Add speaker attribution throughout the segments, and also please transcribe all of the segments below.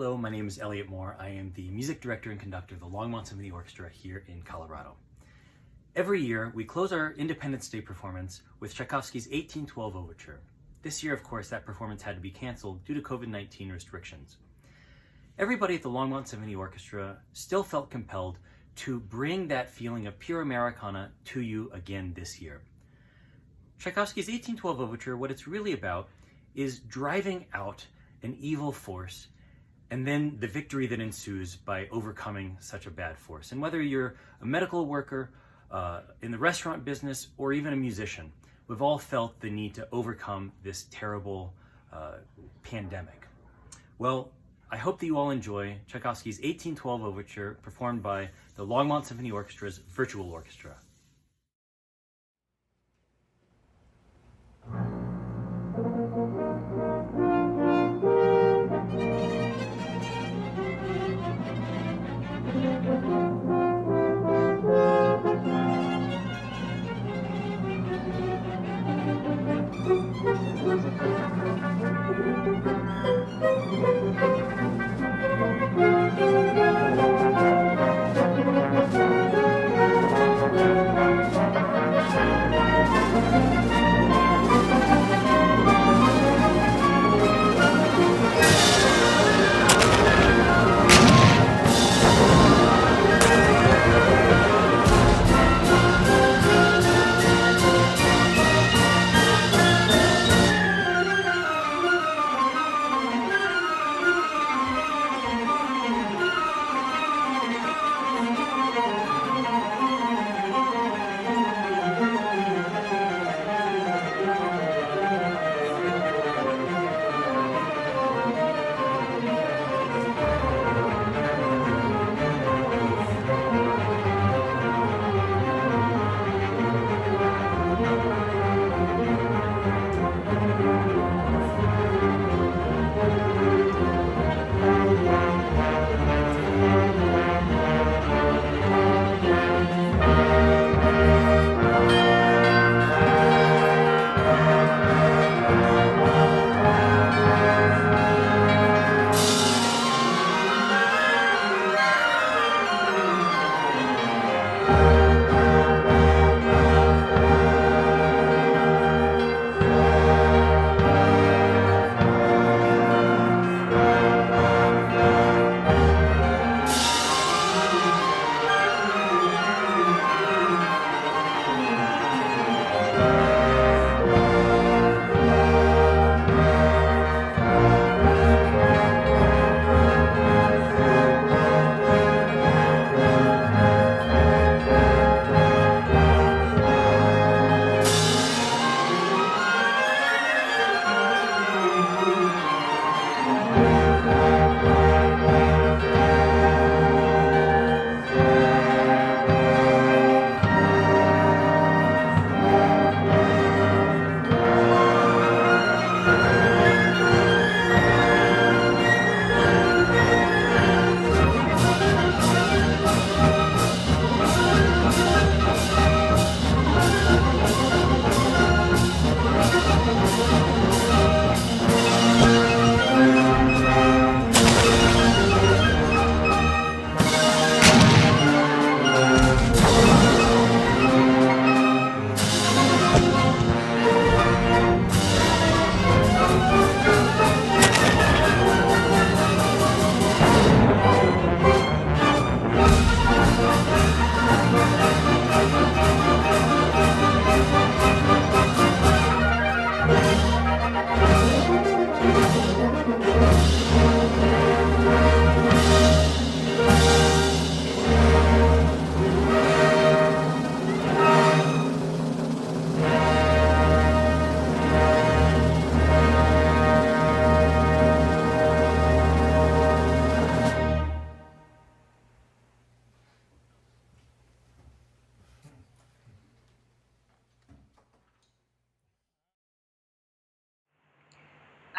Speaker 1: Hello, my name is Elliot Moore. I am the music director and conductor of the Longmont Symphony Orchestra here in Colorado. Every year, we close our Independence Day performance with Tchaikovsky's 1812 Overture. This year, of course, that performance had to be canceled due to COVID-19 restrictions. Everybody at the Longmont Symphony Orchestra still felt compelled to bring that feeling of pure Americana to you again this year. Tchaikovsky's 1812 Overture, what it's really about is driving out an evil force and then the victory that ensues by overcoming such a bad force. And whether you're a medical worker, in the restaurant business, or even a musician, we've all felt the need to overcome this terrible pandemic. Well, I hope that you all enjoy Tchaikovsky's 1812 Overture performed by the Longmont Symphony Orchestra's Virtual Orchestra.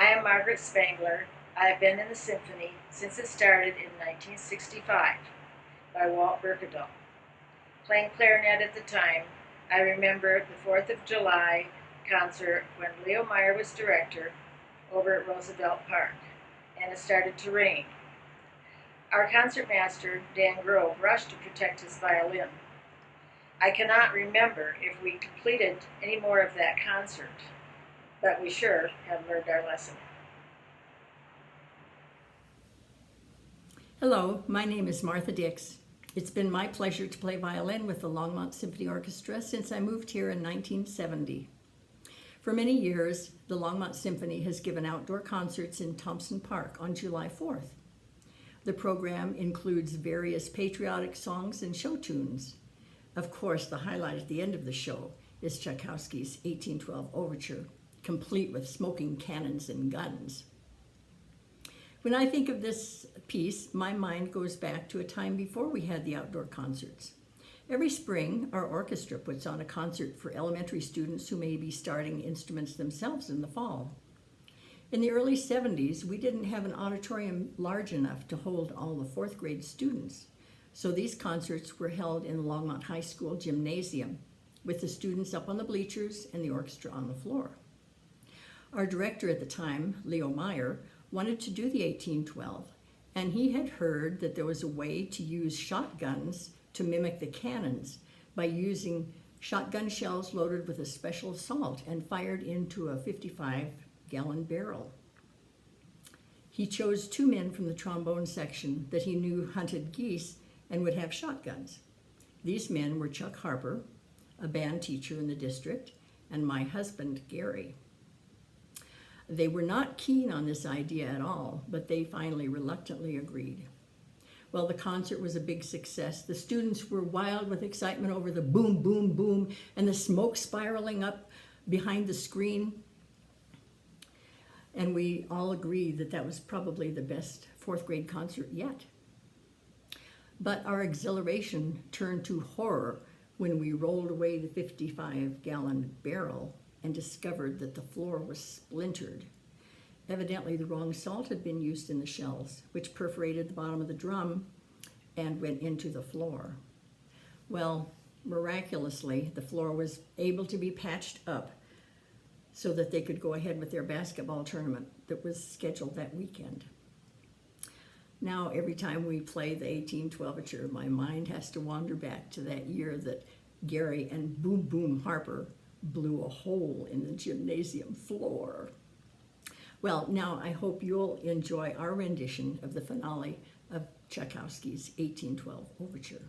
Speaker 2: I am Margaret Spangler. I have been in the symphony since it started in 1965 by Walt Berkedal. Playing clarinet at the time, I remember the 4th of July concert when Leo Meyer was director over at Roosevelt Park, and it started to rain. Our concertmaster, Dan Grove, rushed to protect his violin. I cannot remember if we completed any more of that concert, but we sure have learned our lesson.
Speaker 3: Hello, my name is Martha Dix. It's been my pleasure to play violin with the Longmont Symphony Orchestra since I moved here in 1970. For many years, the Longmont Symphony has given outdoor concerts in Thompson Park on July 4th. The program includes various patriotic songs and show tunes. Of course, the highlight at the end of the show is Tchaikovsky's 1812 Overture, complete with smoking cannons and guns. When I think of this piece, my mind goes back to a time before we had the outdoor concerts. Every spring, our orchestra puts on a concert for elementary students who may be starting instruments themselves in the fall. In the early 70s, we didn't have an auditorium large enough to hold all the fourth grade students, so these concerts were held in the Longmont High School gymnasium, with the students up on the bleachers and the orchestra on the floor. Our director at the time, Leo Meyer, wanted to do the 1812, and he had heard that there was a way to use shotguns to mimic the cannons by using shotgun shells loaded with a special salt and fired into a 55-gallon barrel. He chose 2 men from the trombone section that he knew hunted geese and would have shotguns. These men were Chuck Harper, a band teacher in the district, and my husband, Gary. They were not keen on this idea at all, but they finally reluctantly agreed. Well, the concert was a big success. The students were wild with excitement over the boom, boom, boom, and the smoke spiraling up behind the screen. And we all agreed that that was probably the best fourth grade concert yet. But our exhilaration turned to horror when we rolled away the 55-gallon barrel and discovered that the floor was splintered. Evidently, the wrong salt had been used in the shells, which perforated the bottom of the drum and went into the floor. Well, miraculously, the floor was able to be patched up so that they could go ahead with their basketball tournament that was scheduled that weekend. Now, every time we play the 1812 Overture, my mind has to wander back to that year that Gary and Boom Boom Harper blew a hole in the gymnasium floor. Well, now I hope you'll enjoy our rendition of the finale of Tchaikovsky's 1812 Overture.